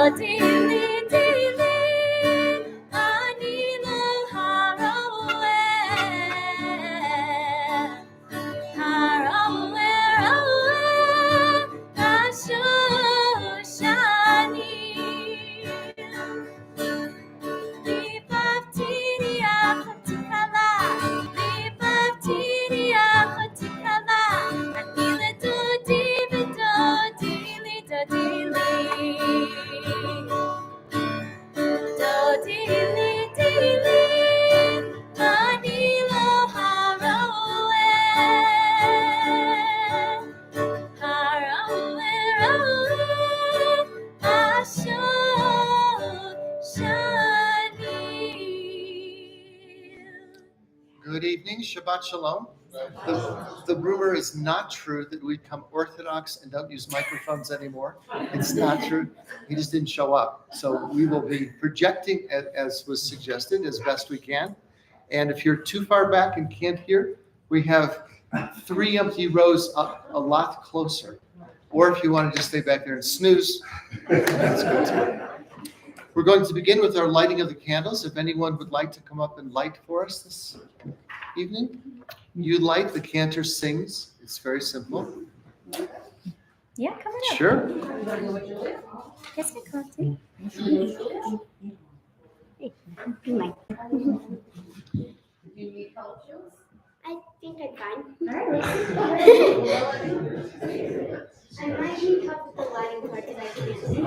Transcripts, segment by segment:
Good evening, Shabbat Shalom. The rumor is not true that we become Orthodox and don't use microphones anymore. It's not true. He just didn't show up. So we will be projecting as was suggested as best we can. And if you're too far back and can't hear, we have 3 empty rows up a lot closer. Or if you want to just stay back there and snooze, that's good too. We're going to begin with our lighting of the candles. If anyone would like to come up and light for us this evening, you light, the cantor sings. It's very simple. Yeah, come on up. Sure. Yes, I come up too. Hey, be mine. I think I'm fine. All right. I might need help with the lighting part because I can't see.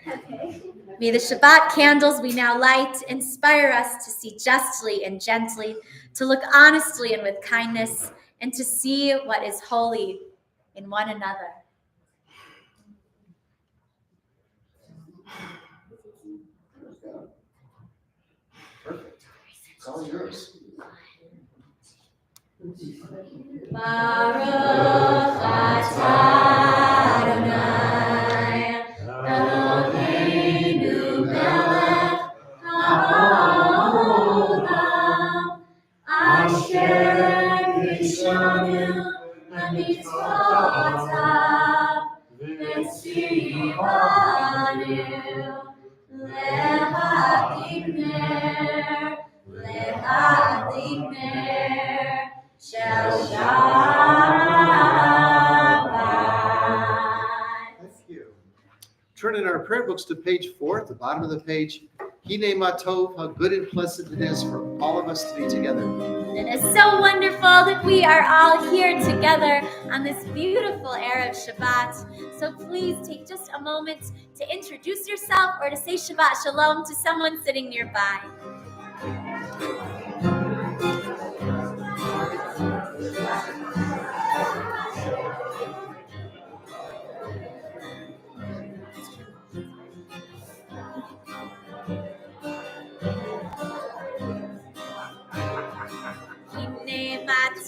Okay. May the Shabbat candles we now light inspire us to see justly and gently, to look honestly and with kindness, and to see what is holy in one another. Perfect. It's all yours. Baruch atah Adonai, Eloheinu melech haolam, asher kishanu b'mitzvotav, v'tzivanu lehadlik ner shel Shabbat. Thank you. Turn in our prayer books to page 4 at the bottom of the page. Hine ma tov, how good and pleasant it is for all of us to be together. It is so wonderful that we are all here together on this beautiful Erev Shabbat. So please take just a moment to introduce yourself or to say Shabbat Shalom to someone sitting nearby.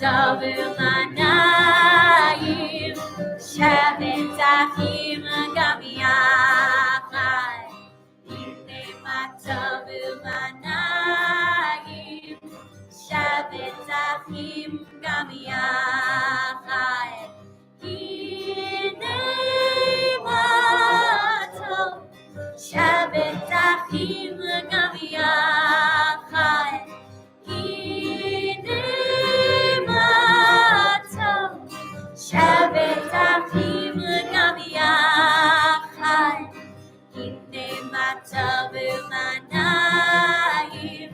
Tov u'manayim, shevet achim gam yachad. Hine ma tov u'manayim, shevet achim gam yachad. Hine ma tov, shevet achim gam yachad. Shevet achim gam yachad, hine ma tov u'manayim.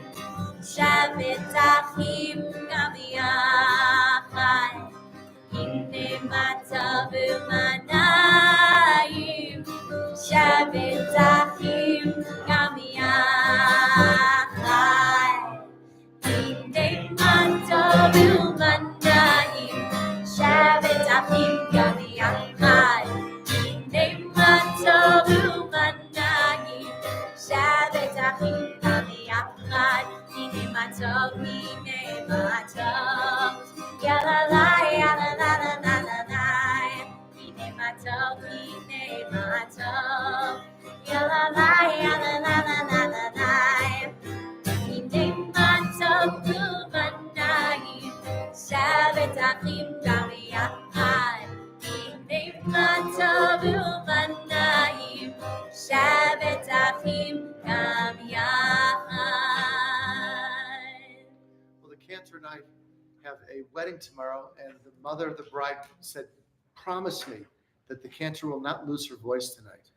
Shevet achim gam yachad, hine ma tov u'manayim. Shevet achim gam yachad, hine ma tov u'manayim. Shabbat achim gam yachad, hine ma tov u'manayim. Shabbat achim gam yachad, hine ma tov, ya la la la la la la la la. Hine ma tov, ya la la la la la la la la. Hine ma tov u'manayim. Shabbat achim gam yachad, Cantor and I have a wedding tomorrow, and the mother of the bride said, promise me that the Cantor will not lose her voice tonight.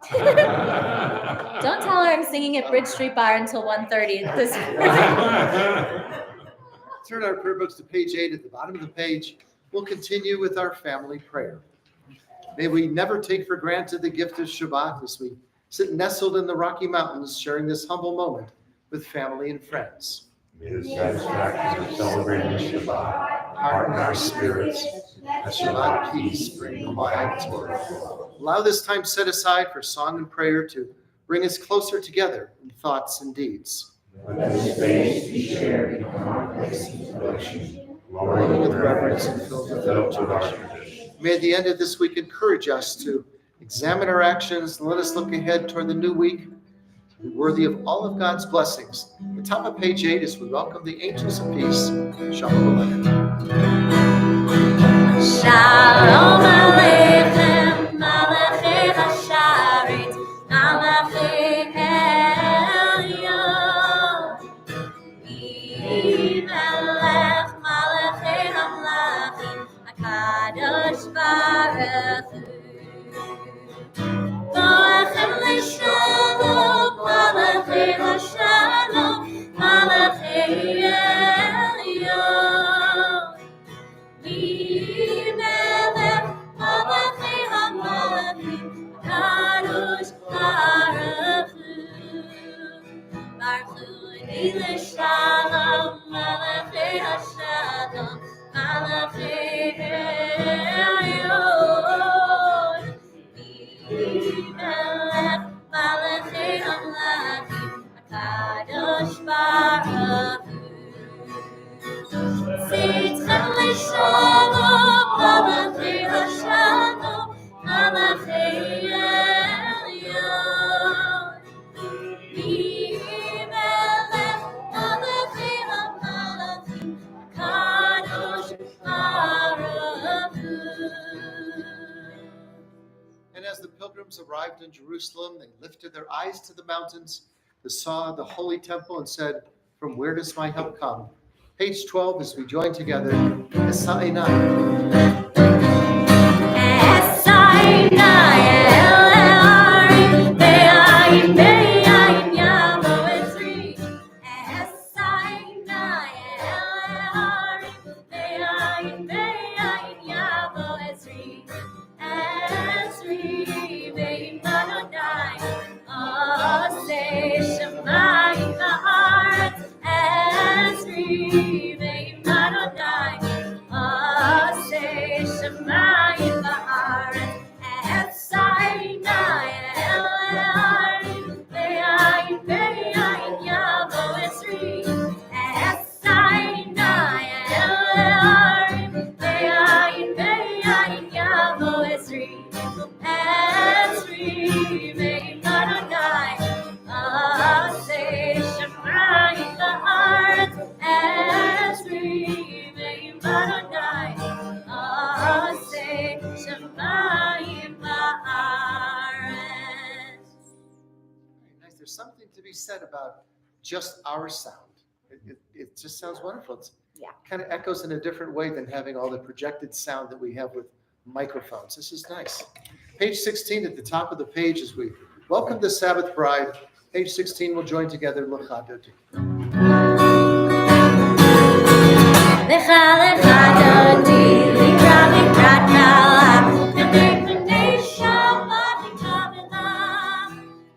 Don't tell her I'm singing at Bridge Street Bar until 1:30 this morning. Turn our prayer books to page 8 at the bottom of the page. We'll continue with our family prayer. May we never take for granted the gift of Shabbat as we sit nestled in the Rocky Mountains, sharing this humble moment with family and friends. May the satisfaction of celebrating Shabbat harden our spirits, that Shabbat peace bring quiet to our soul. Allow this time set aside for song and prayer to bring us closer together in thoughts and deeds. Let this space be shared in confidence and devotion, Glowing with reverence and filled with filled with our tradition. tradition. May the end of this week encourage us to examine our actions and let us look ahead toward the new week, to be worthy of all of God's blessings. The top of page 8 is we welcome the angels of peace. Shalom Aleichem. Shalom Aleichem, Malachei Hasharet, Malachei Elyon. Melech Malachei Hamlachim, HaKadosh Baruch Hu. Boachem leShalom, Malachei Hashalom, Malachei Elyon. Melech Malachei Hamlachim, HaKadosh Baruch Hu. Baruch Hu leShalom, Malachei Hashalom, Malachei Elyon. Melech Malachei Hamlachim, HaKadosh Baruch Hu. Tzidchem leShalom, Malachei Hashalom, Malachei Elyon. Melech Malachei Hamlachim, HaKadosh Baruch Hu. And as the pilgrims arrived in Jerusalem, they lifted their eyes to the mountains, they saw the holy temple and said, from where does my help come? Page 12 as we join together, Esainai. There's something to be said about just our sound. It just sounds wonderful. It kind of echoes in a different way than having all the projected sound that we have with microphones. This is nice. Page 16 at the top of the page as we welcome the Sabbath bride. Page 16 will join together. Lecha Dodi. Lecha lecha dodi, likra likrat kala, b'nei b'nei Shabbat nikavela.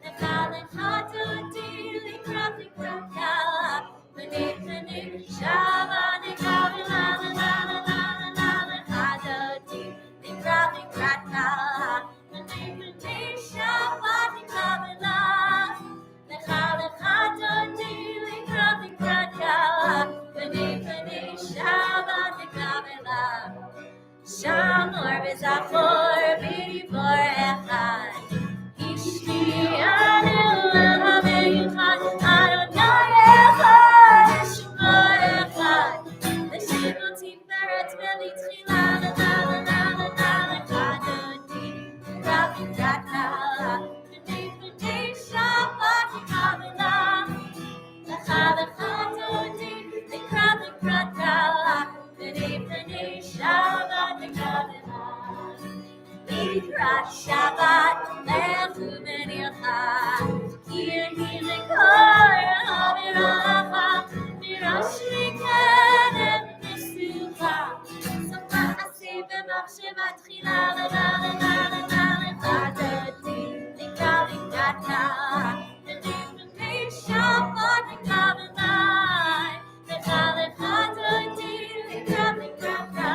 Lecha lecha dodi, likra likrat kala, b'nei b'nei Shabbat nikavela. Lecha dodi, likra likrat kala, b'nei b'nei Shabbat nikavela. Lecha lecha dodi, likra likrat kala, b'nei b'nei Shabbat nikavela. Shamor v'zachor b'dibor echad. Ishti anu el ha-meyuchad. Adonai echad, Shemo echad. L'shemo tiferet v'litchila. Lecha dodi, likra likrat kala, b'nei b'nei Shabbat nikavela. Lecha lecha dodi, likra likrat kala. Shabbat, lechu v'nircha. Kirhi l'kor ha'viracha, mirash mikenem nishucha. So ma'aseh v'machsheva tchila lecha dodi, likra likrata. V'nei Shabbat v'kavanai, lecha dodi, likra likrata.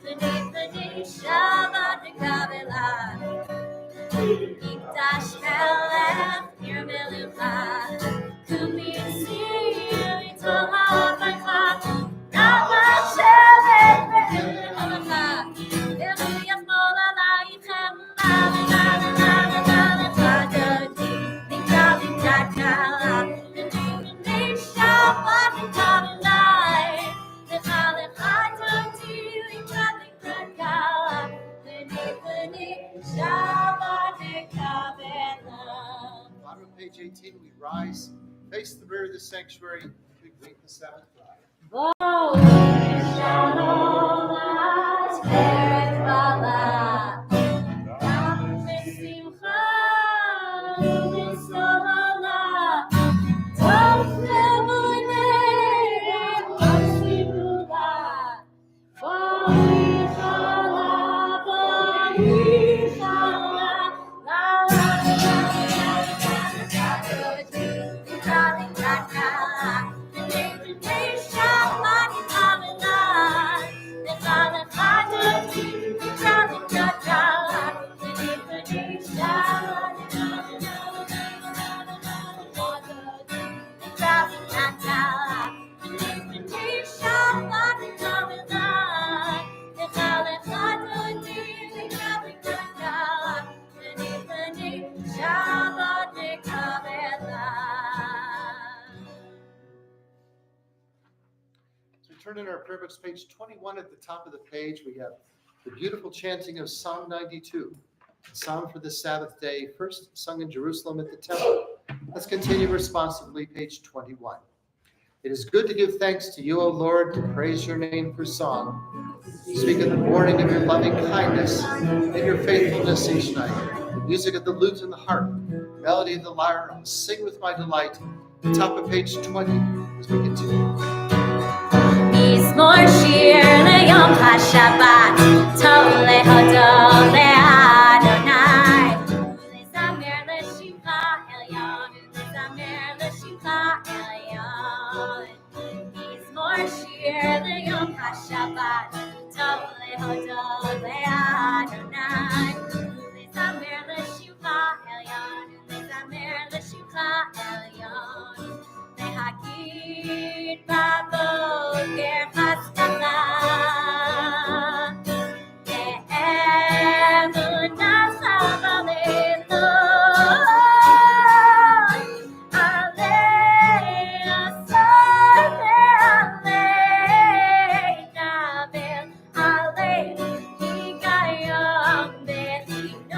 V'nei Shabbat v'kavanai. Mikdash melech nir melucha, kumisi litoha v'cha, rama shevet ve'elecha, v'hu yachmol alaychem lecha dodi, likra likrata. V'nei Shabbat v'kavanai, lecha dodi, likra likrata. V'nei Shabbat v'kavanai. Bottom of page 18, we rise, face the rear of the sanctuary, we greet the Sabbath flag. Bo shalom aseret bala, dam v'simcha v'solala, tov lemunei v'sibula, v'yichala, v'yichala, la la la Turn in our prayer books, page 21 at the top of the page, we have the beautiful chanting of Psalm 92, a psalm for the Sabbath day, first sung in Jerusalem at the temple. Let's continue responsively, page 21. It is good to give thanks to you, O Lord, to praise your name for song. Speak in the morning of your loving kindness and your faithfulness each night. The music of the lute and the harp, melody of the lyre, I'll sing with my delight. The top of page 20 as we continue. Mizmor shir leyom haShabbat, tov lehodol leAdonai, ulezamer leshimcha elyon, ulezamer leshimcha elyon. Mizmor shir leyom haShabbat, tov lehodol leAdonai, ulezamer leshimcha elyon, ulezamer leshimcha elyon. Lehakir baboker chatzkala, ve'emunah chavalelon, alei asar ve'alei navel, alei higayom bechinon.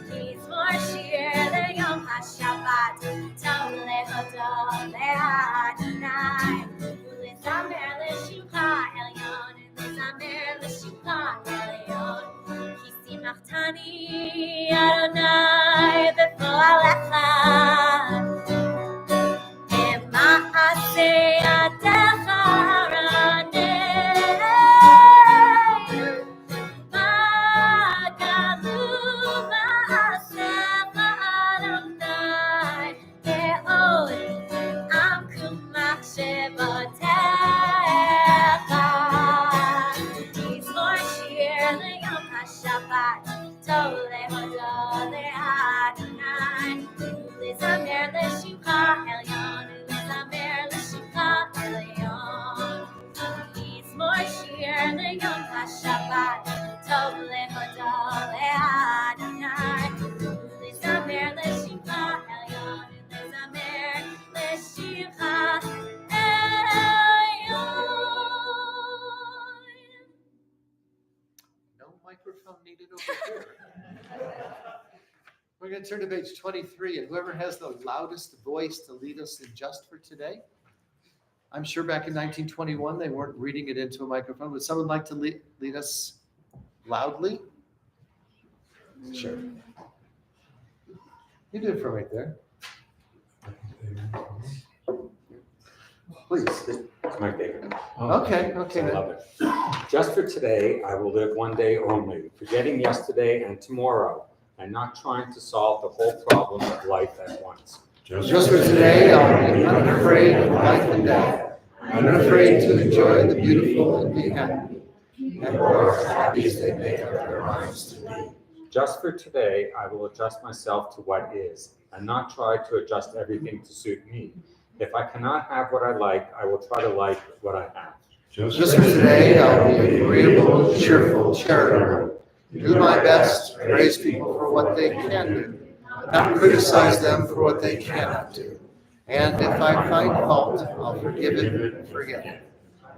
Mizmor shir leyom haShabbat, tov lehodol leAdonai, ulezamer leshimcha elyon, ulezamer leshimcha elyon. Ki simchachtani Adonai b'poalecha, ema'aseh yadecha haranei. Magalu ma'asecha Adonai, ve'od amkum machshevotecha. Mizmor shir leyom haShabbat, tov lehodol leAdonai, ulezamer leshimcha elyon, ulezamer leshimcha elyon. Mizmor shir leyom haShabbat, tov lehodol leAdonai, ulezamer leshimcha elyon, ulezamer leshimcha elyon. No microphone needed over here. We're going to turn to page 23, and whoever has the loudest voice to lead us in Just for Today. I'm sure back in 1921 they weren't reading it into a microphone. Would someone like to lead us loudly. Sure. You did it from right there. Please. It's my favorite. Okay, I okay. love it. Just for today, I will live one day only, forgetting yesterday and tomorrow, and not trying to solve the whole problem of life at once. Just for today, I'll be unafraid of life and death, unafraid to enjoy the beautiful and be happy. And more happy as they make up their minds to be. Just for today, I will adjust myself to what is, and not try to adjust everything to suit me. If I cannot have what I like, I will try to like what I have. Just for today, I'll be agreeable, cheerful, charitable, do my best, praise people for what they can do, not criticize them for what they cannot do. And if I find fault, I'll forgive it and forget it.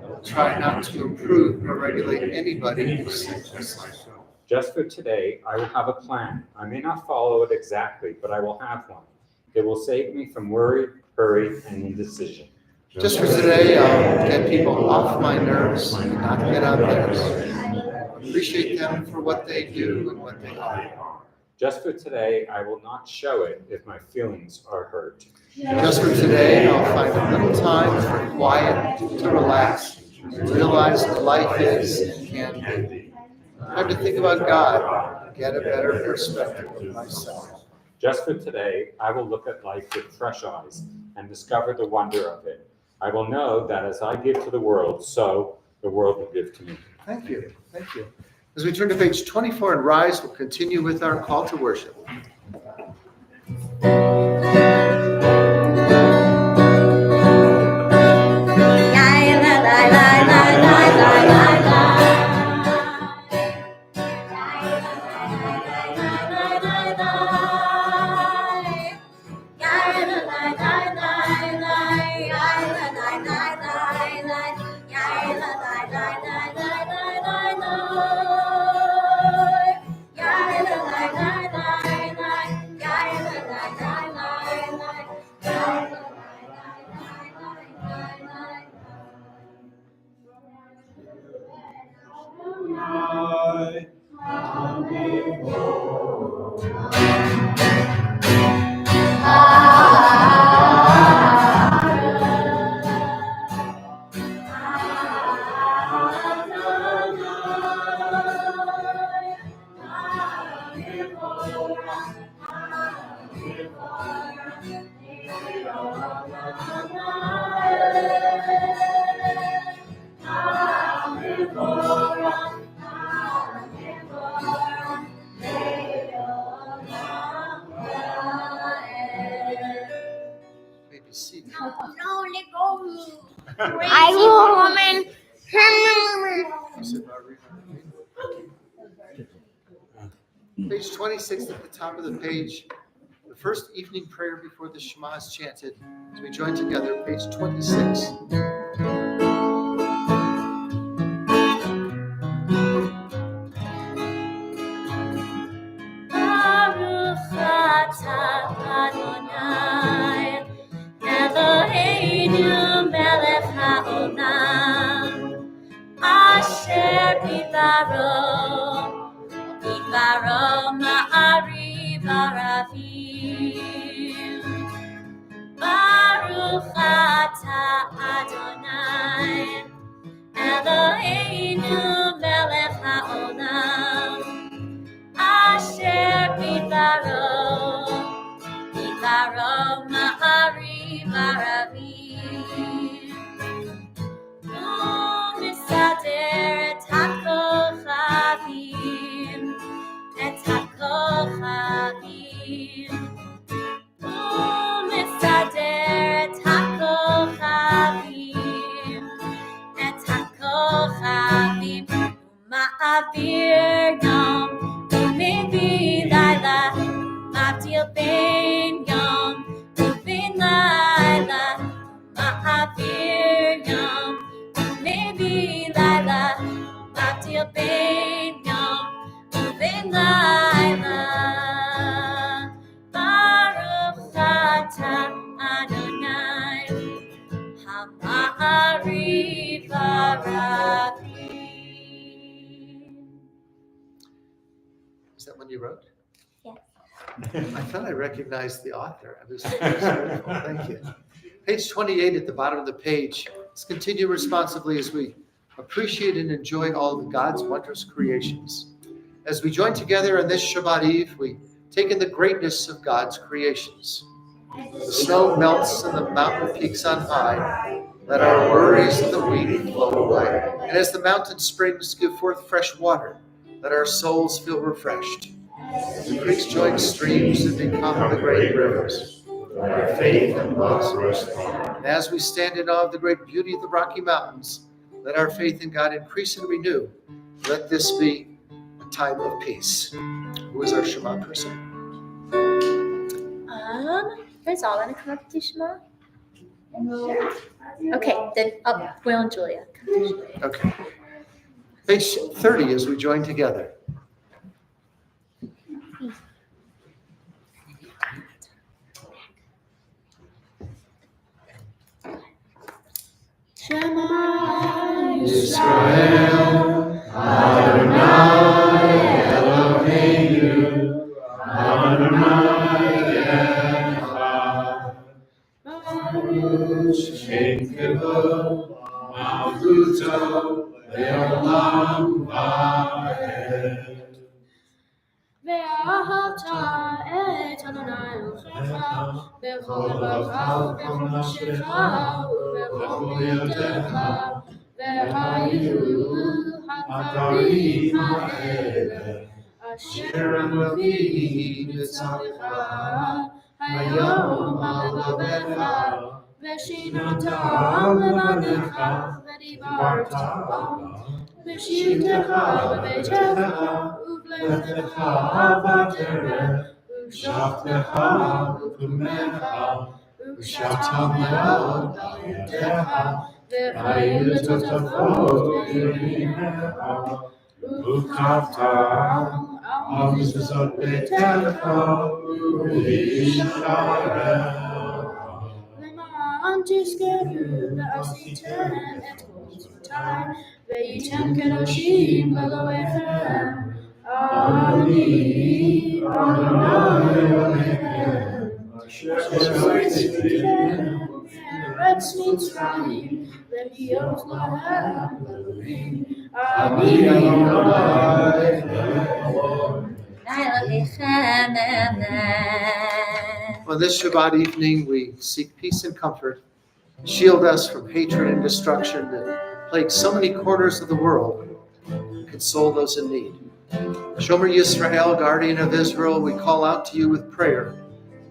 I'll try not to improve or regulate anybody except myself. Just for today, I will have a plan. I may not follow it exactly, but I will have one. It will save me from worry, hurry, and indecision. Just for today, I'll get people off my nerves and not get on theirs. Appreciate them for what they do and what they are. Just for today, I will not show it if my feelings are hurt. Just for today, I'll find a little time for quiet, to relax, to realize that life is and can be. Time to think about God, get a better perspective of myself. Just for today, I will look at life with fresh eyes and discover the wonder of it. I will know that as I give to the world, so the world will give to me. Thank you. Thank you. As we turn to page 24 and rise, we'll continue with our call to worship. Maybe see. I will, woman. Page 26 at the top of the page. The first evening prayer before the Shema is chanted. As we join together, page 26. Baruch atah Adonai, Eloheinu melech haolam, asher bivaro ma'ariv aravim. Baruch atah Adonai, Eloheinu melech haolam, asher bivaro ma'ariv aravim. U'misader et hakochavim, u'misader et hakochavim, u'ma'avir yom u'mevil laila, mavdil ben yom u'ben laila, ma'avir yom u'mevil laila, mavdil ben yom u'ben laila. Baruch atah Adonai, ha'ma'ariv aravim. one you wrote? Yes. I thought I recognized the author. I was grateful. Thank you. Page 28 at the bottom of the page. Let's continue responsively as we appreciate and enjoy all of God's wondrous creations. As we join together on this Shabbat Eve, we take in the greatness of God's creations. The snow melts and the mountain peaks on high. Let our worries of the week flow away. And as the mountain springs give forth fresh water, let our souls feel refreshed. The creeks join streams and become the great rivers. Let our faith and love correspond. And as we stand in awe of the great beauty of the Rocky Mountains, let our faith in God increase and renew. Let this be a time of peace. Who is our Shema person? Where's all gonna come up to Shema? Okay, then Will and Julia. Okay. Page 30 as we join together. Shema Yisrael, Adonai Eloheinu, Adonai Echad. Baruch Shem Kivod, Malchuto, Le'olam Va'ed. ואהבת את אדוני אלוהיך בכל לבבך ובכל נפשך ובכל ידיך והיו הדברים האלה אשר אנוכי מצווך היום על לבבך ושיננתם לבניך ודיברת בשבתך בביתך ובלכתך בדרך ובשבתך ובקומך ושבתם מאוד על ידיך והיו לטוטפות בימינך וכתבתם על מזוזות ביתך ובשעריך למען תזכרו ועשיתם את כל מצוותיי והייתם קדושים לאלוהיכם אני אדוני אלוהיכם אשר הוצאתיכם מארץ מצרים להיות להם אלוהים אני On this Shabbat evening, we seek peace and comfort. Shield us from hatred and destruction that plague so many corners of the world. Console those in need. Shomer Yisrael, guardian of Israel, we call out to you with prayer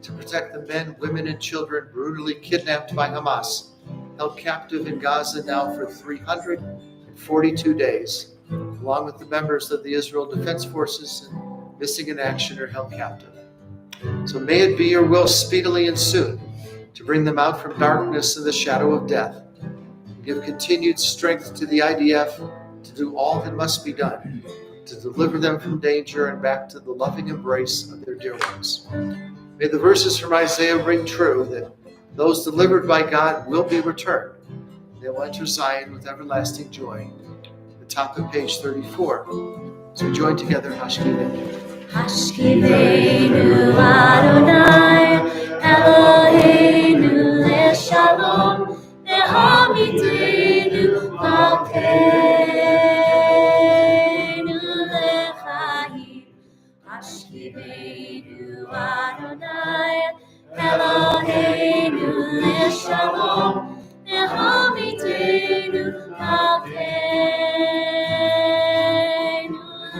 to protect the men, women, and children brutally kidnapped by Hamas, held captive in Gaza now for 342 days, along with the members of the Israel Defense Forces and missing in action or held captive. So may it be your will speedily and soon to bring them out from darkness and the shadow of death, and give continued strength to the IDF to do all that must be done to deliver them from danger and back to the loving embrace of their dear ones. May the verses from Isaiah ring true that those delivered by God will be returned. They will enter Zion with everlasting joy. The top of page 34. So join together, Hashkivenu. Hashkivenu Adonai Eloheinu leShalom le'amitenu malkeinu lechaim. Hashkivenu Adonai Eloheinu leShalom le'amitenu malkeinu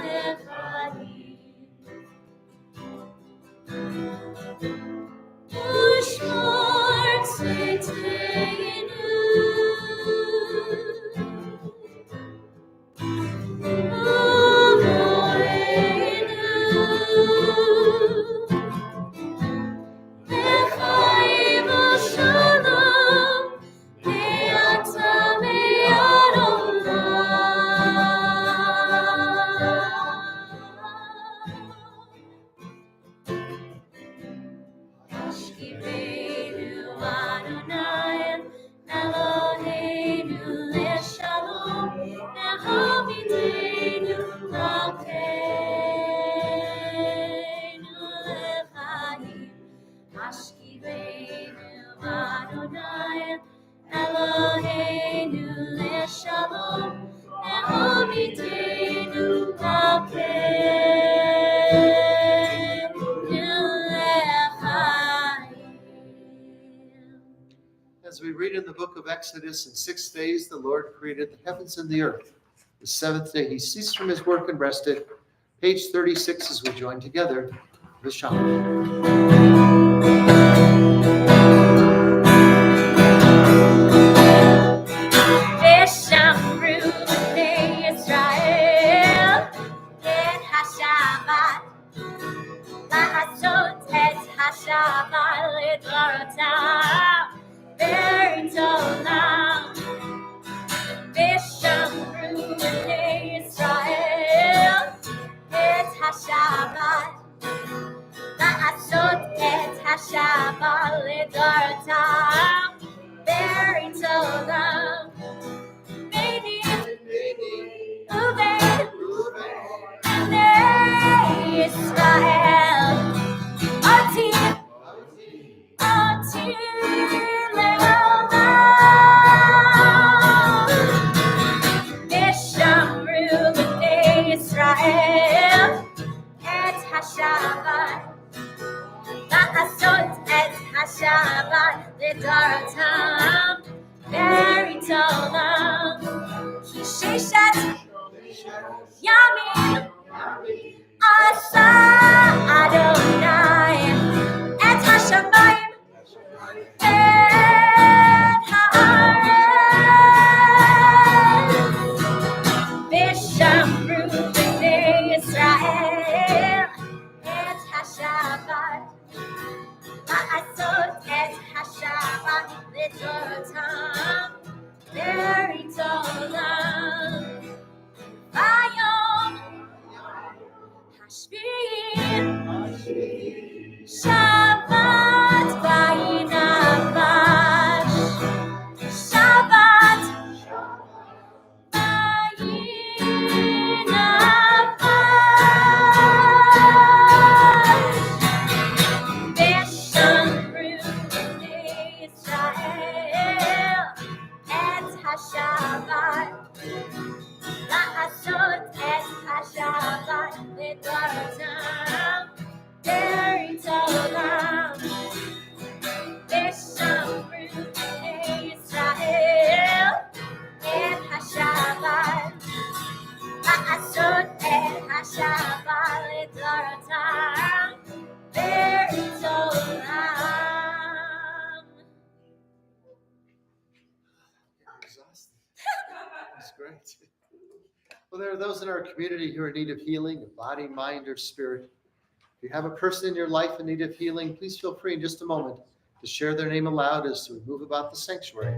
lechaim. Ushmor tzedkeinu, umoreinu, lechaim v'shalom, ve'ata ve'yada As we read in the book of Exodus, in 6 days the Lord created the heavens and the earth. The seventh day he ceased from his work and rested. Page 36 as we join together the Shabbat. That's great. Well, there are those in our community who are in need of healing, of body, mind, or spirit. If you have a person in your life in need of healing, please feel free in just a moment to share their name aloud as we move about the sanctuary.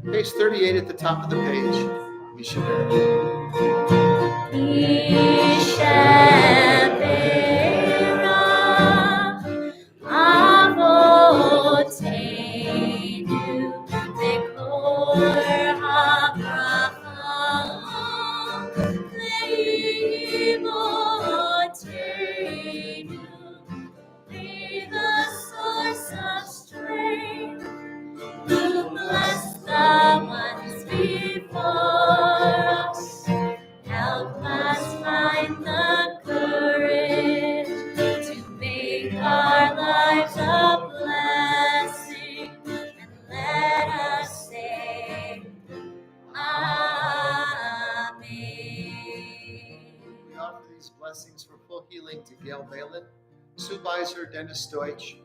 Page 38 at the top of the page. Blessings for full healing to Gail Vail, Sue Beiser, Dennis Deutsch,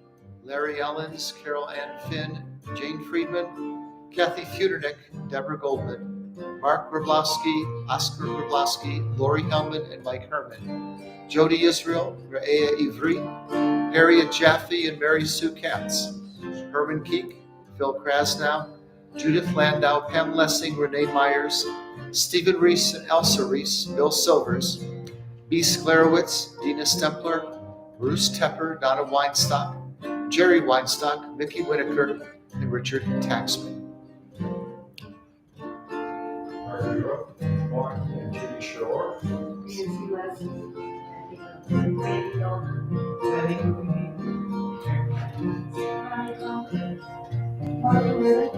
Larry Ellens, Carol Ann Finn, Jane Friedman, Kathy Futernick, Deborah Goldman, Mark Grabowski, Oscar Grabowski, Lori Hellman, and Mike Herman, Jody Israel, Ra'ea Ivri, Harriet Jaffe, and Mary Sue Katz, Herman Keek, Phil Krasnow, Judith Landau, Pam Lessing, Renee Myers, Stephen Reese and Elsa Reese, Bill Silvers, B. Sklarowitz, Dina Stempler, Bruce Tepper, Donna Weinstock, Jerry Weinstock, Mickey Whitaker, and Richard Taxman. Mark and Kitty Shore. Nancy Leslie, Randy Yeoman, Marlon Riddick,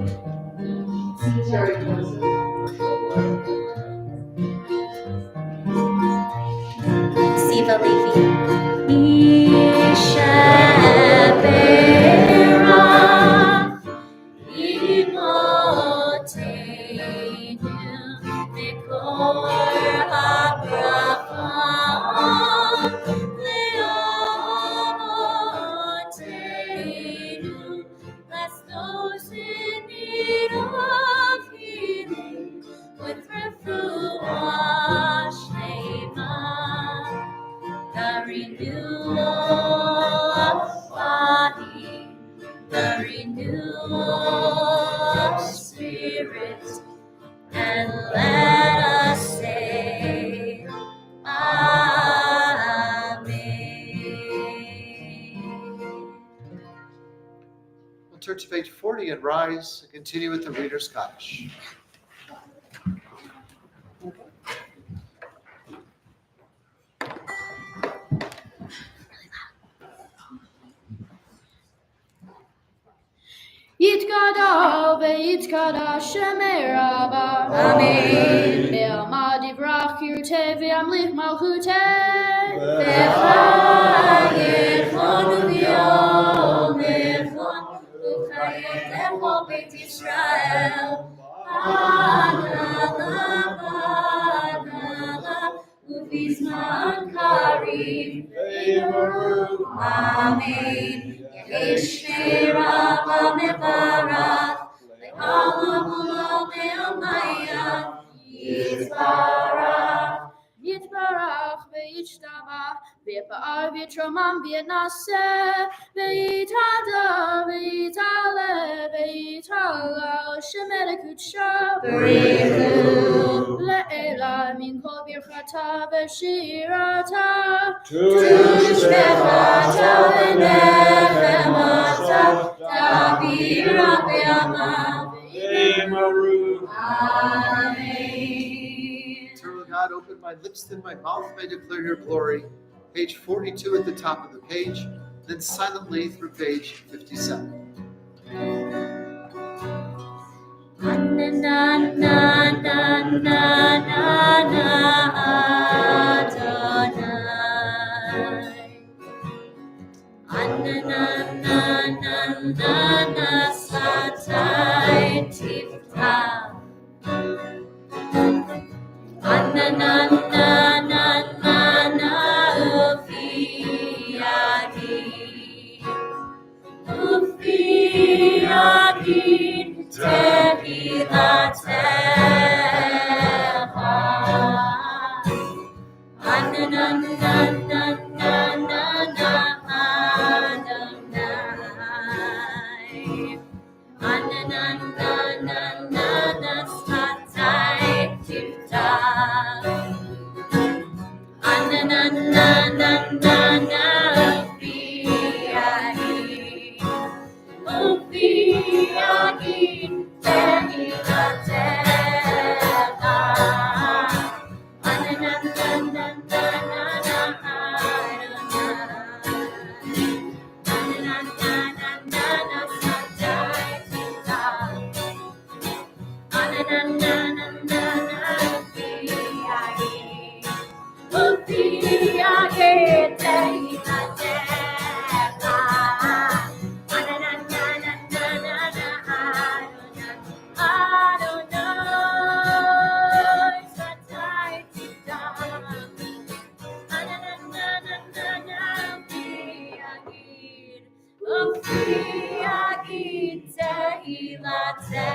Terry Wilson, Levi. Yishaberach Imotenu Mikor HaBracha Leotenu. Bless those in need of healing with refuah shlema, the renewal of body, the renewal of spirit, and let us say, Amen. We'll turn to page 40 and rise and continue with the Reader's Scottish. Yitkada veyitkada shemeraba. Amen. Be'alma divrach yirte ve'amlich malchute. V'chayechonu v'yom echon u'chayetecho beit Yisrael. Adala u'vizman karim ve'yimaru. Amen. Yeshera v'mevarach le'olam u'lam le'omaya Yisbarach. Yitbarach ve'yishtabach ve'pa'ar ve'tromam ve'naseh ve'itada ve'itale ve'itala shemelekutsha B'richu. le'ela min kol birchata ve'shirata Tushbechata v'nechemata ta'bira ve'ama ve'imaru. Amen. Eternal God, open my lips, then my mouth may declare your glory. Page 42 at the top of the page, then silently through page 57. Na na na na na na Adonai. Na na na na na satai tifta. Na na na na na ufiagi. Ufiagi tehilatecha. Na na na na na na Adonai. Na na na na na satai tifta. Na na na na ufiagi. Ufiagi tehilatecha. Na na na na Adonai. Na na na satai tifta. Na na na ufiagi. Ufiagi tehilatecha. Na na na Adonai satai tifta. Na na ufiagi tehilatecha.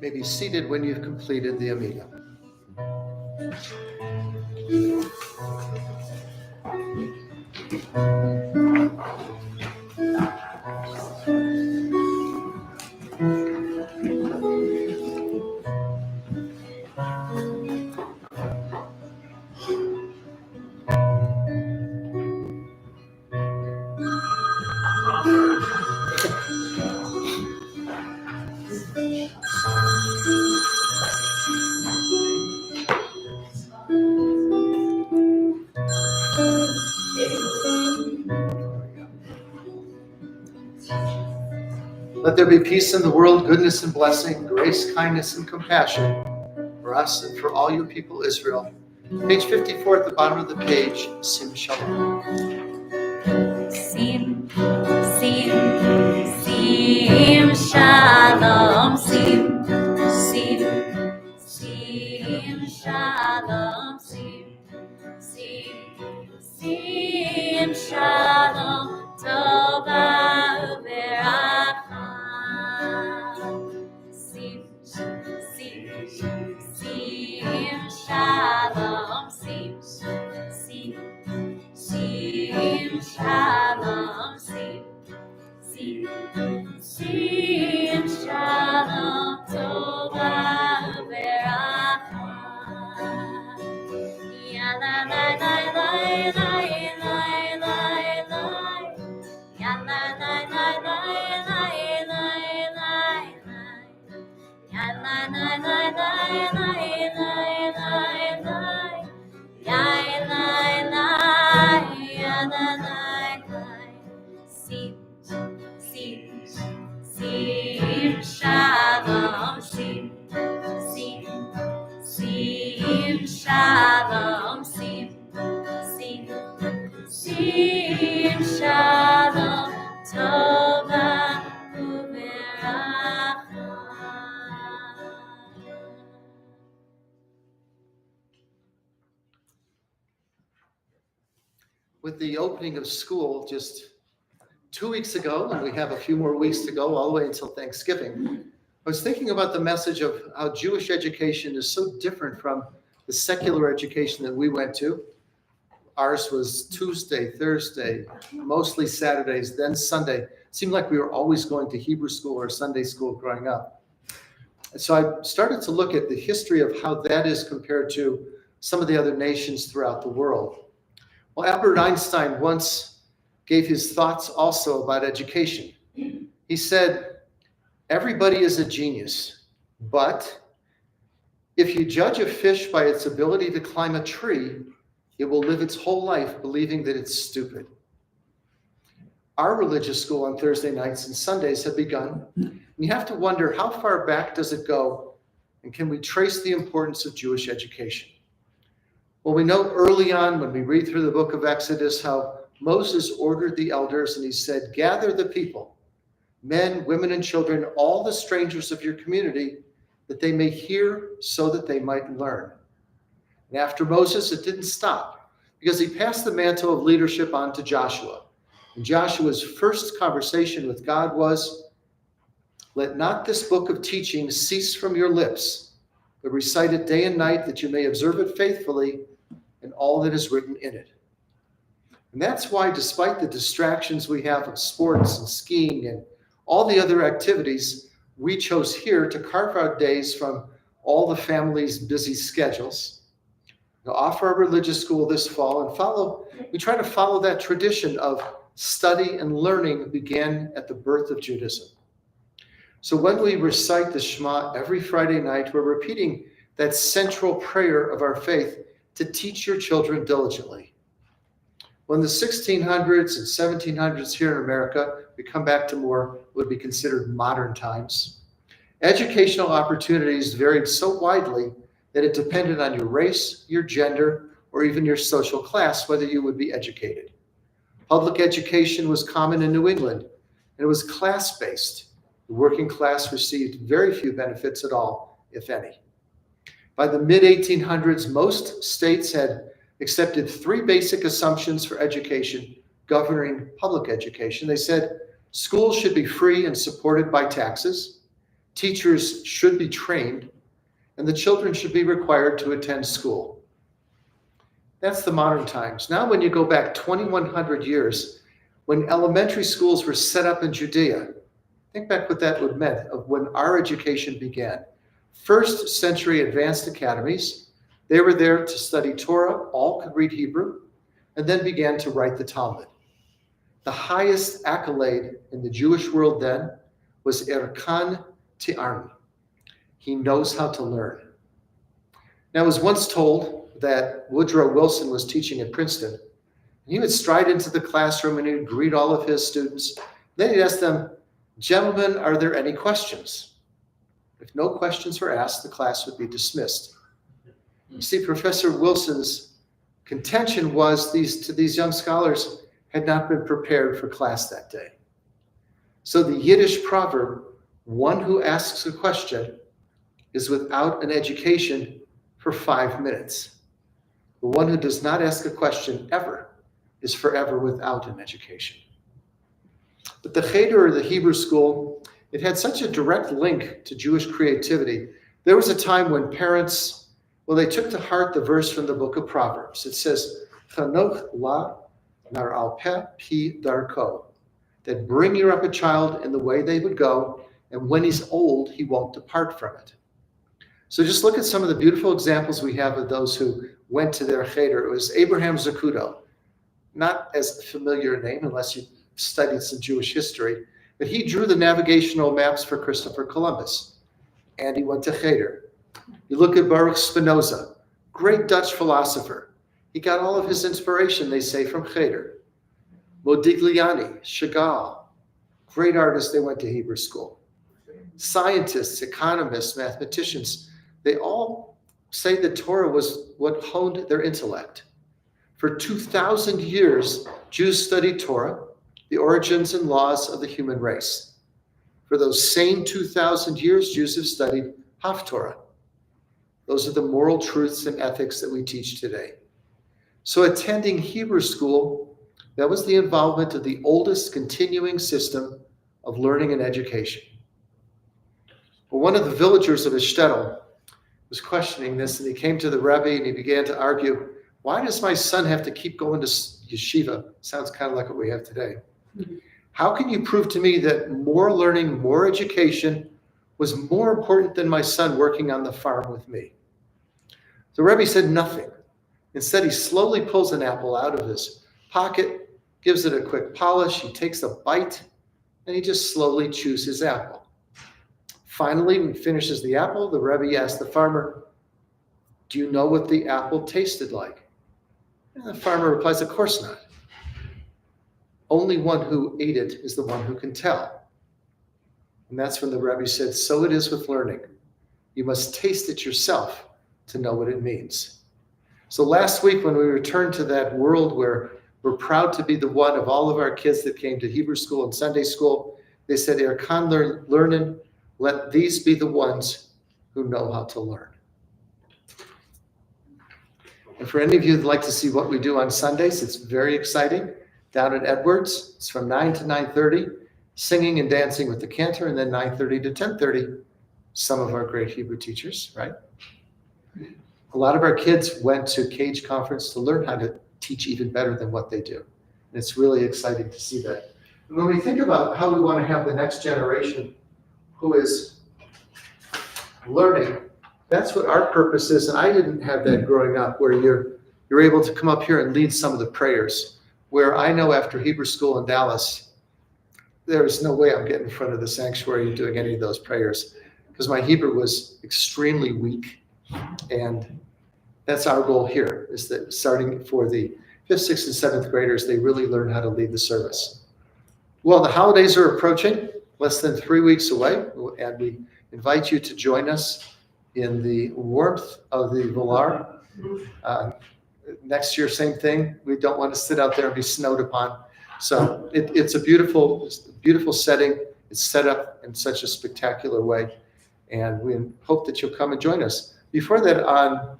may be seated when you've completed the Amidah. Let there be peace in the world, goodness and blessing, grace, kindness, and compassion for us and for all your people, Israel. Page 54 at the bottom of the page, Sim Shalom. Sim, sim, sim, shalom, sim, sim, sim, shalom, sim, sim, sim, shalom, tova uveracha. Sim, sim, sim, shalom, sim, sim. Sim, shalom, sim, sim, sim, shalom, tova veracha. Ya la la la la la la la la. Ya la la la la la la la. Ya la la la la la la la. Sim, sim, sim, shalom, sim, sim, sim, shalom, sim, sim, sim, shalom, tova uveracha. With the opening of school just 2 weeks ago, and we have a few more weeks to go all the way until Thanksgiving, I was thinking about the message of how Jewish education is so different from the secular education that we went to. Ours was Tuesday, Thursday, mostly Saturdays, then Sunday. It seemed like we were always going to Hebrew school or Sunday school growing up. And so I started to look at the history of how that is compared to some of the other nations throughout the world. Well, Albert Einstein once gave his thoughts also about education. He said, everybody is a genius, but if you judge a fish by its ability to climb a tree, it will live its whole life believing that it's stupid. Our religious school on Thursday nights and Sundays have begun. And you have to wonder, how far back does it go? And can we trace the importance of Jewish education? Well, we know early on when we read through the book of Exodus how Moses ordered the elders and he said, gather the people, men, women, and children, all the strangers of your community, that they may hear so that they might learn. And after Moses, it didn't stop because he passed the mantle of leadership on to Joshua. And Joshua's first conversation with God was, let not this book of teaching cease from your lips, but recite it day and night that you may observe it faithfully and all that is written in it. And that's why, despite the distractions we have of sports and skiing and all the other activities, we chose here to carve out days from all the family's busy schedules to offer our religious school this fall and we try to follow that tradition of study and learning began at the birth of Judaism. So when we recite the Shema every Friday night, we're repeating that central prayer of our faith to teach your children diligently. When the 1600s and 1700s here in America, we come back to more would be considered modern times. Educational opportunities varied so widely that it depended on your race, your gender, or even your social class, whether you would be educated. Public education was common in New England, and it was class-based. The working class received very few benefits at all, if any. By the mid-1800s, most states had accepted three basic assumptions for education governing public education. They said schools should be free and supported by taxes. Teachers should be trained, and the children should be required to attend school. That's the modern times. Now, when you go back 2,100 years, when elementary schools were set up in Judea, think back what that would meant of when our education began. First century advanced academies, they were there to study Torah, all could read Hebrew, and then began to write the Talmud. The highest accolade in the Jewish world then was Erkan Ti'arni. He knows how to learn. Now, I was once told that Woodrow Wilson was teaching at Princeton. He would stride into the classroom and he would greet all of his students. Then he'd ask them, "Gentlemen, are there any questions?" If no questions were asked, the class would be dismissed. You see, Professor Wilson's contention was these young scholars had not been prepared for class that day. So the Yiddish proverb, one who asks a question is without an education for 5 minutes. The one who does not ask a question ever is forever without an education. But the Cheder, or the Hebrew school, it had such a direct link to Jewish creativity. There was a time when parents, they took to heart the verse from the book of Proverbs. It says, "Chanoch la nar al peh pi darko," that bring you up a child in the way they would go, and when he's old, he won't depart from it. So just look at some of the beautiful examples we have of those who went to their Cheder. It was Abraham Zacuto, not as a familiar name unless you studied some Jewish history, but he drew the navigational maps for Christopher Columbus, and he went to Cheder. You look at Baruch Spinoza, great Dutch philosopher. He got all of his inspiration, they say, from Cheder. Modigliani, Chagall, great artists, they went to Hebrew school. Scientists, economists, mathematicians, they all say that Torah was what honed their intellect. For 2,000 years, Jews studied Torah, the origins and laws of the human race. For those same 2,000 years, Jews have studied Haftorah. Those are the moral truths and ethics that we teach today. So attending Hebrew school, that was the involvement of the oldest continuing system of learning and education. Well, one of the villagers of his shtetl was questioning this, and he came to the Rebbe and he began to argue, why does my son have to keep going to yeshiva? Sounds kind of like what we have today. How can you prove to me that more learning, more education was more important than my son working on the farm with me? The Rebbe said nothing. Instead, he slowly pulls an apple out of his pocket, gives it a quick polish, he takes a bite, and he just slowly chews his apple. Finally, when he finishes the apple, the Rebbe asked the farmer, "Do you know what the apple tasted like?" And the farmer replies, "Of course not. Only one who ate it is the one who can tell." And that's when the Rebbe said, so it is with learning. You must taste it yourself to know what it means. So last week, when we returned to that world where we're proud to be the one of all of our kids that came to Hebrew school and Sunday school, they said, "Erkan learnin, let these be the ones who know how to learn." And for any of you who'd like to see what we do on Sundays, it's very exciting. Down at Edwards, it's from 9 to 9:30, singing and dancing with the cantor, and then 9:30 to 10:30, some of our great Hebrew teachers, right? A lot of our kids went to Cage Conference to learn how to teach even better than what they do. And it's really exciting to see that. And when we think about how we want to have the next generation who is learning, that's what our purpose is. And I didn't have that growing up, where you're able to come up here and lead some of the prayers, where I know after Hebrew school in Dallas, there's no way I'm getting in front of the sanctuary and doing any of those prayers, because my Hebrew was extremely weak. And that's our goal here, is that starting for the 5th, 6th, and 7th graders, they really learn how to lead the service. Well, the holidays are approaching, less than 3 weeks away, and we invite you to join us in the warmth of the Valar. Next year, same thing. We don't want to sit out there and be snowed upon. So it's a beautiful setting. It's set up in such a spectacular way, and we hope that you'll come and join us. Before that,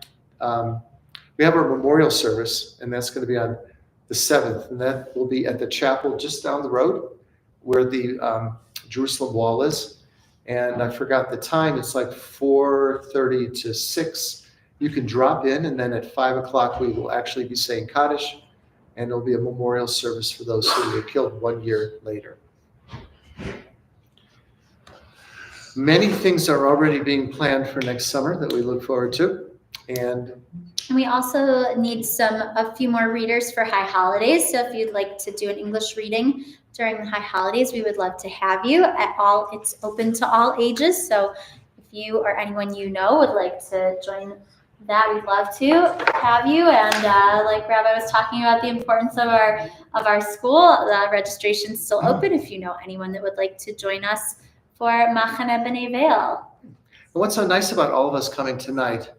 we have our memorial service, and that's going to be on the 7th, and that will be at the chapel just down the road where the Jerusalem Wall is. And I forgot the time. It's like 4:30 to 6. You can drop in, and then at 5 o'clock we will actually be saying Kaddish, and there'll be a memorial service for those who were killed 1 year later. Many things are already being planned for next summer that we look forward to. And we also need a few more readers for High Holidays. So if you'd like to do an English reading during the High Holidays, we would love to have you. It's open to all ages. So if you or anyone you know would like to join that, we'd love to have you. And like Rabbi was talking about the importance of our school, the registration's still open if you know anyone that would like to join us for Machane B'nai Vail. And what's so nice about all of us coming tonight,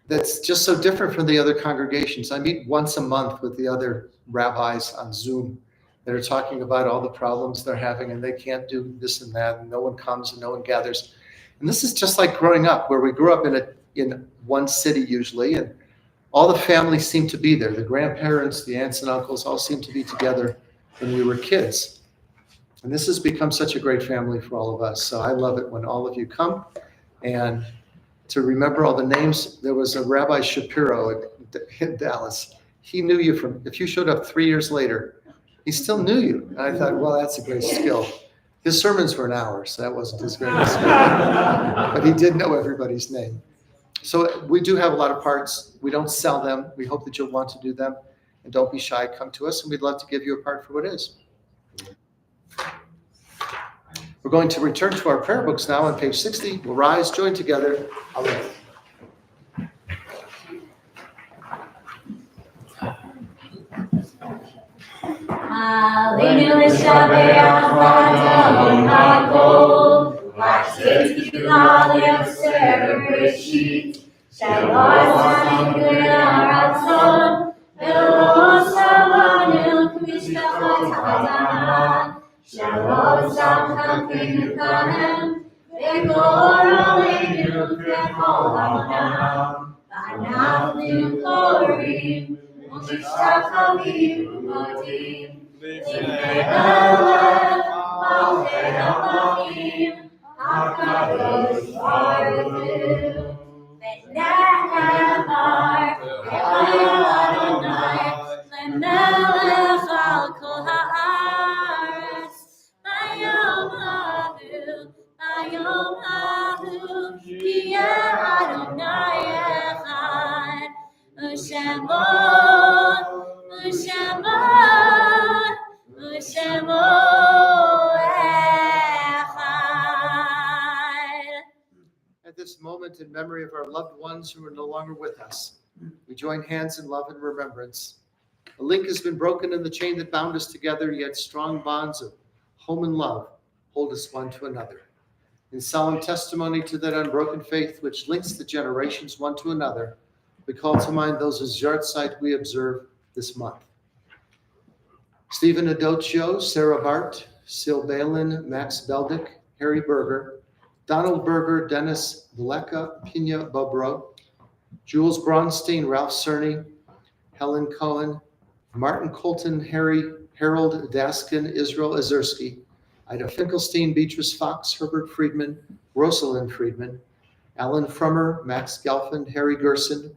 that's just so different from the other congregations. I meet once a month with the other rabbis on Zoom that are talking about all the problems they're having, and they can't do this and that, and no one comes and no one gathers. And this is just like growing up, where we grew up in one city usually, and all the families seem to be there. The grandparents, the aunts and uncles all seem to be together when we were kids. And this has become such a great family for all of us. So I love it when all of you come. And to remember all the names, there was a Rabbi Shapiro in Dallas. He knew you if you showed up 3 years later, he still knew you. And I thought, well, that's a great skill. His sermons were an hour, so that wasn't as great a skill. But he did know everybody's name. So we do have a lot of parts. We don't sell them. We hope that you'll want to do them. And don't be shy. Come to us, and we'd love to give you a part for what it is. We're going to return to our prayer books now on page 60. We'll rise, join together. Amen. Aleinu l'shabeach v'adon ha'kol, v'aseh tefillah le'aser b'reshit, shalom ha'ratzon, ve'lo savanu k'mishpachot ha'adamah, shalom samchem kahem, ve'gor aleinu k'chol ha'olam, v'anachnu korim, u'mishtachavim u'modim. At this moment, in memory of our loved ones who are no longer with us, we join hands in love and remembrance. A link has been broken in the chain that bound us together, yet strong bonds of home and love hold us one to another. In solemn testimony to that unbroken faith which links the generations one to another, we call to mind those whose yahrzeit we observe this month. Stephen Adocchio, Sarah Bart, Sil Balin, Max Beldick, Harry Berger, Donald Berger, Dennis Vleka, Pina Bobro, Jules Bronstein, Ralph Cerny, Helen Cohen, Martin Colton, Harold Daskin, Israel Azursky, Ida Finkelstein, Beatrice Fox, Herbert Friedman, Rosalind Friedman, Alan Frummer, Max Gelfand, Harry Gerson,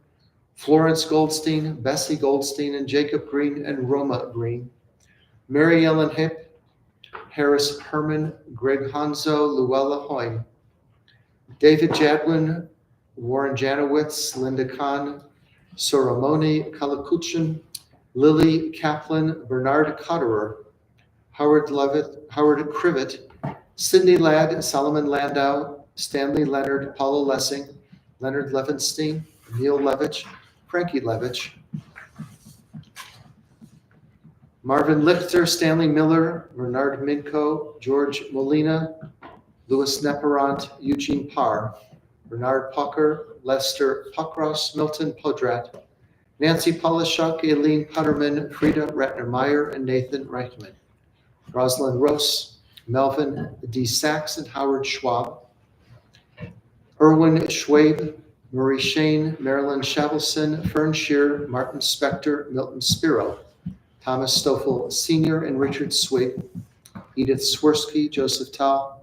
Florence Goldstein, Bessie Goldstein, and Jacob Green and Roma Green, Mary Ellen Hipp, Harris Herman, Greg Hanzo, Luella Hoyne, David Jadwin, Warren Janowitz, Linda Kahn, Soromoni Kalakuchin, Lily Kaplan, Bernard Cotterer, Howard Crivet, Cindy Ladd, Solomon Landau, Stanley Leonard, Paula Lessing, Leonard Levinstein, Neil Levitch, Frankie Levitch, Marvin Lichter, Stanley Miller, Bernard Minko, George Molina, Louis Neperant, Eugene Parr, Bernard Pucker, Lester Puckross, Milton Podrat, Nancy Polishuk, Aileen Putterman, Frida Ratner-Meyer, and Nathan Reichman, Rosalind Ross, Melvin D. Sachs, and Howard Schwab, Erwin Schwabe, Marie Shane, Marilyn Shavelson, Fern Shear, Martin Spector, Milton Spiro, Thomas Stoffel Sr. and Richard Swig, Edith Swirsky, Joseph Tal,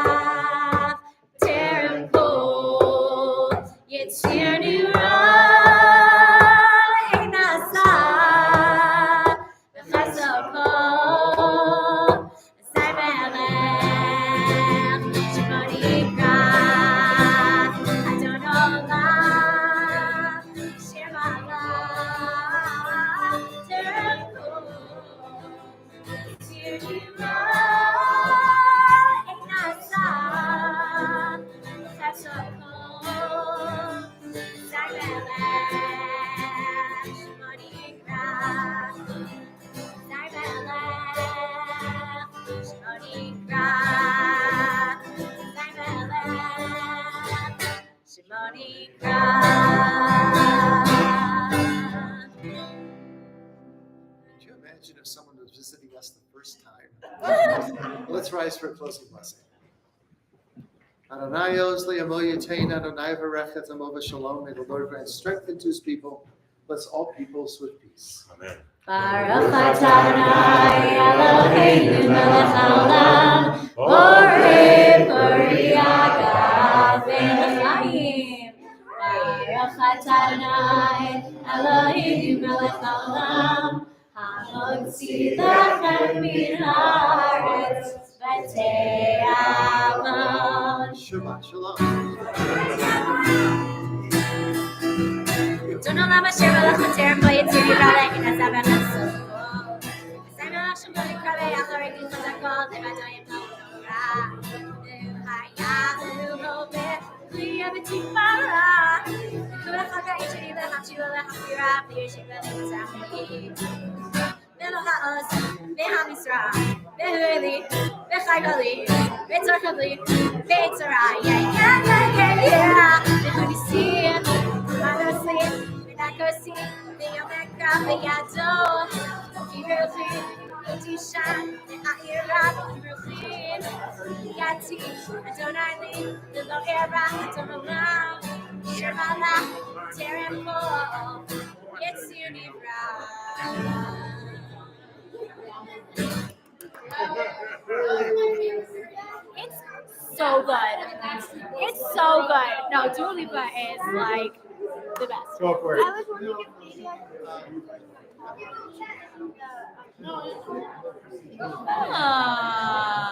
Let's rise for a closing blessing. Adonai Oz Li'amo Yatein, Adonai Varechet Amova Shalom. May the Lord grant strength into his people. Bless all peoples with peace. Amen. Baruch Adonai Eloheinu melech haolam, borei pori agav v'chaim. Baruch Adonai Eloheinu melech haolam, hamotzi lechem min haaretz v'te'amon. Shabbat Shalom. Don't know how much I love my terrible it's your brother in a seven and so. I'm not sure what I call it. I'm already because I called him. I know you know. We have a team para. Who the fuck are you? You have to have your rap. You're shaking the Ve'ha'os, ve'ha'misra, ve'hu'eli, ve'chaygali, ve'tzorchavli, ve'tzorah, yeah. Ve'chunisim, ve'manosim, ve'nakosim, ve'yomekra, ve'yado, ve'yiruchin, ve'tishan, ve'ha'ira, ve'yiruchin, ve'yati, Adonai li, ve'lo era, Adonolam, Shirmalach, Terempo, Yetzir Nivra. It's so good. It's so good. No, Dua Lipa is like the best. Go for it. I was wondering if maybe Ah.